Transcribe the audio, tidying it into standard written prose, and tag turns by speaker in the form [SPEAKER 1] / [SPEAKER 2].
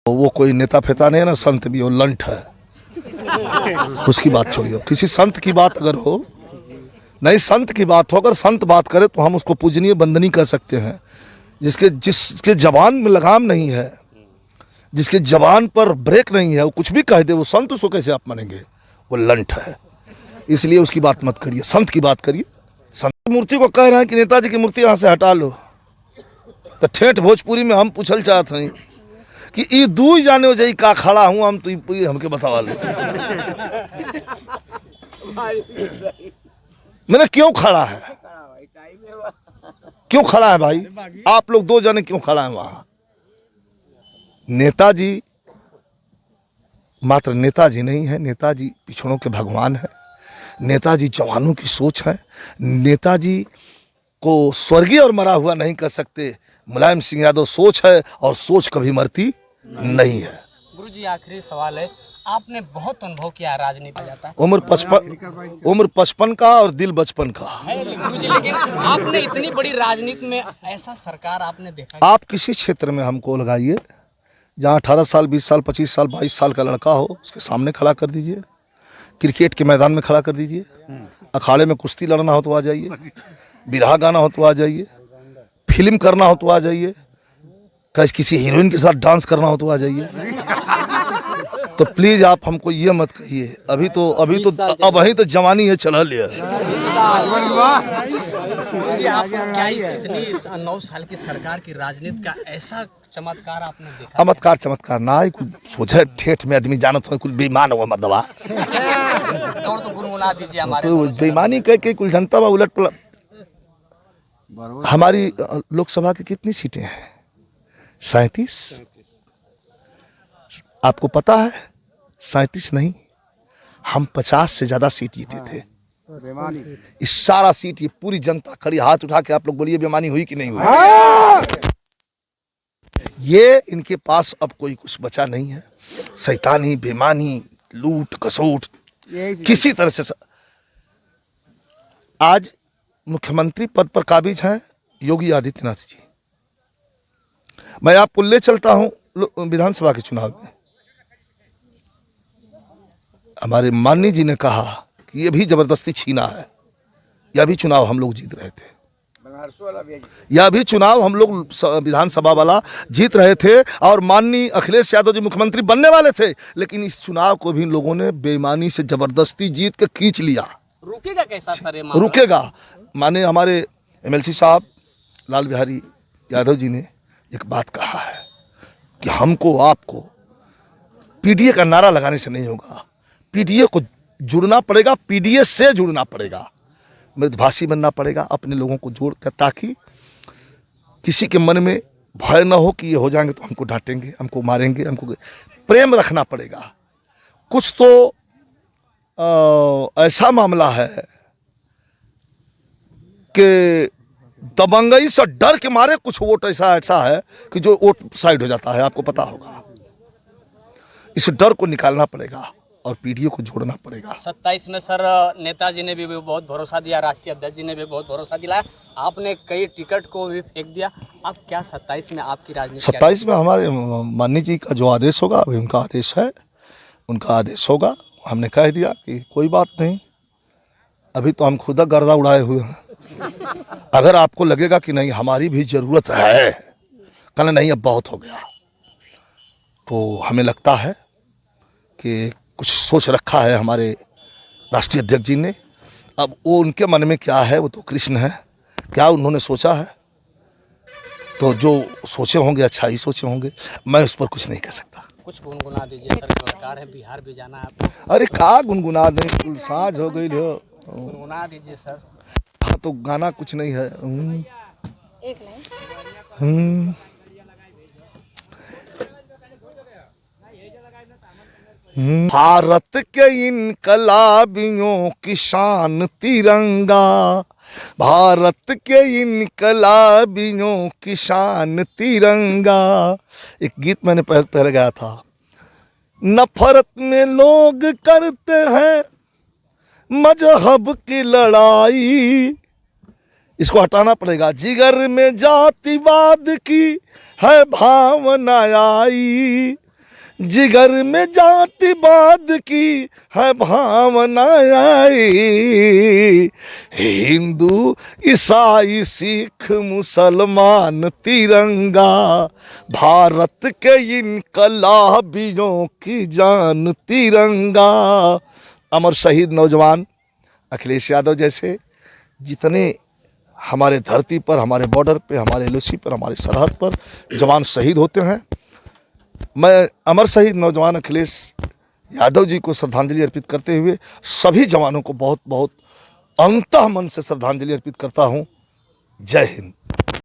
[SPEAKER 1] वो कोई नेता फेता नहीं है ना, संत भी हो, लंठ है। उसकी बात छोड़िए, किसी संत की बात अगर हो, नहीं संत की बात हो, अगर संत बात करे तो हम उसको पूजनीय वंदनीय कह सकते हैं। जिसके जबान में लगाम नहीं है, जिसके जबान पर ब्रेक नहीं है, वो कुछ भी कह दे, वो संत उसको कैसे आप मानेंगे? वो लंठ है। इसलिए उसकी बात मत करिए, संत की बात करिए। संत मूर्ति को कह रहे हैं कि नेताजी की मूर्ति यहाँ से हटा लो, तो ठेठ भोजपुरी में हम पूछल चाहते हैं कि ई दू जाने हो जाई का खड़ा हूँ हम, तो ई हमके बतावा लो मैंने क्यों खड़ा है, क्यों खड़ा है भाई? आप लोग दो जने क्यों खड़ा है वहां? नेताजी मात्र नेताजी नहीं है, नेताजी पिछड़ों के भगवान है, नेताजी जवानों की सोच है। नेताजी को स्वर्गीय और मरा हुआ नहीं कर सकते। मुलायम सिंह यादव सोच है, और सोच कभी मरती नहीं है।
[SPEAKER 2] गुरुजी आखिरी सवाल है, आपने बहुत अनुभव किया राजनीति जाता है।
[SPEAKER 1] उम्र 55 का और दिल बचपन का
[SPEAKER 2] है गुरुजी, लेकिन आपने इतनी बड़ी राजनीति में ऐसा सरकार आपने देखा?
[SPEAKER 1] आप किसी क्षेत्र में हमको लगाइए, जहाँ 18 साल 20 साल 25 साल 22 साल का लड़का हो, उसके सामने खड़ा कर दीजिए। क्रिकेट के मैदान में खड़ा कर दीजिए, अखाड़े में कुश्ती लड़ना हो तो आ जाइए, बिरहा गाना हो तो आ जाइए, फिल्म करना हो तो आ जाइए, किसी हीरोइन के साथ डांस करना हो तो आ जाइए। तो प्लीज आप हमको ये मत कहिए, अभी तो अब वही तो जवानी है, चला लिया।
[SPEAKER 2] आप क्या इतनी 9 साल की सरकार की राजनीति का ऐसा चमत्कार आपने देखा?
[SPEAKER 1] चमत्कार ना है, कुछ सोचे ठेठ में आदमी जानत हो, कुछ बेईमान हुआ मतलब
[SPEAKER 2] तो गुनगुना दीजिए हमारे।
[SPEAKER 1] तो बेईमानी कह के कुल जनता बा उलट पलट। हमारी लोकसभा की कितनी सीटें हैं? 37। आपको पता है 37 नहीं, हम 50 से ज्यादा सीट जीते थे। इस सारा सीट ये पूरी जनता खड़ी, हाथ उठा के आप लोग बोलिए बेईमानी हुई कि नहीं हुई? ये इनके पास अब कोई कुछ बचा नहीं है। शैतानी, बेईमानी, लूट खसोट किसी तरह से। आज मुख्यमंत्री पद पर काबिज हैं योगी आदित्यनाथ जी। मैं आपको ले चलता हूं विधानसभा के चुनाव में। हमारे माननीय जी ने कहा कि ये भी जबरदस्ती छीना है, यह भी चुनाव हम लोग जीत रहे थे, यह भी चुनाव हम लोग विधानसभा वाला जीत रहे थे, और माननीय अखिलेश यादव जी मुख्यमंत्री बनने वाले थे, लेकिन इस चुनाव को भी इन लोगों ने बेईमानी से जबरदस्ती जीत के खींच लिया।
[SPEAKER 2] रुकेगा कैसा सर?
[SPEAKER 1] रुकेगा माने हमारे एमएलसी साहब लाल बिहारी यादव जी ने एक बात कहा है कि हमको आपको पीडीए का नारा लगाने से नहीं होगा, पीडीए को जुड़ना पड़ेगा, पीडीए से जुड़ना पड़ेगा, मृदभाषी बनना पड़ेगा, अपने लोगों को जोड़ कर, ताकि किसी के मन में भय न हो कि ये हो जाएंगे तो हमको डांटेंगे, हमको मारेंगे। हमको प्रेम रखना पड़ेगा। कुछ तो ऐसा मामला है कि दबंगई से डर के मारे कुछ वोट ऐसा है कि जो वोट साइड हो जाता है, आपको पता होगा। इस डर को निकालना पड़ेगा और पीढ़ियों को जोड़ना पड़ेगा।
[SPEAKER 2] 27 में सर नेताजी ने भी बहुत भरोसा दिया, राष्ट्रीय अध्यक्ष जी ने भी बहुत भरोसा दिलाया, आपने कई टिकट को भी फेंक दिया। अब क्या 27 में आपकी राजनीति?
[SPEAKER 1] 27 में हमारे माननीय जी का जो आदेश होगा, अभी उनका आदेश है, उनका आदेश होगा। हमने कह दिया कि कोई बात नहीं, अभी तो हम खुद गर्दा उड़ाए हुए हैं। अगर आपको लगेगा कि नहीं हमारी भी जरूरत है, कल नहीं अब बहुत हो गया, तो हमें लगता है कि कुछ सोच रखा है हमारे राष्ट्रीय अध्यक्ष जी ने। अब वो उनके मन में क्या है वो तो कृष्ण है, क्या उन्होंने सोचा है, तो जो सोचे होंगे अच्छा ही सोचे होंगे, मैं उस पर कुछ नहीं कह सकता।
[SPEAKER 2] कुछ गुनगुना दीजिए सर, सरकार है, बिहार भी जाना है आपको।
[SPEAKER 1] अरे का गुनगुना दें, कुल साँझ हो गई हो,
[SPEAKER 2] गुनगुना दीजिए सर।
[SPEAKER 1] हाँ तो गाना कुछ नहीं है।
[SPEAKER 3] एक लाइन।
[SPEAKER 1] भारत के इनकलाबियों की शान तिरंगा, भारत के इनकलाबियों की शान तिरंगा। एक गीत मैंने पहले गाया था। नफरत में लोग करते हैं मजहब की लड़ाई, इसको हटाना पड़ेगा। जिगर में जातिवाद की है भावना आई, जिगर में जातिवाद की है भावना आई। हिंदू ईसाई सिख मुसलमान तिरंगा, भारत के इनकलाबियों की जान तिरंगा। अमर शहीद नौजवान अखिलेश यादव जैसे जितने हमारे धरती पर, हमारे बॉर्डर पे, हमारे एलओसी पर, हमारी सरहद पर जवान शहीद होते हैं, मैं अमर शहीद नौजवान अखिलेश यादव जी को श्रद्धांजलि अर्पित करते हुए सभी जवानों को बहुत बहुत अंतः मन से श्रद्धांजलि अर्पित करता हूँ। जय हिंद।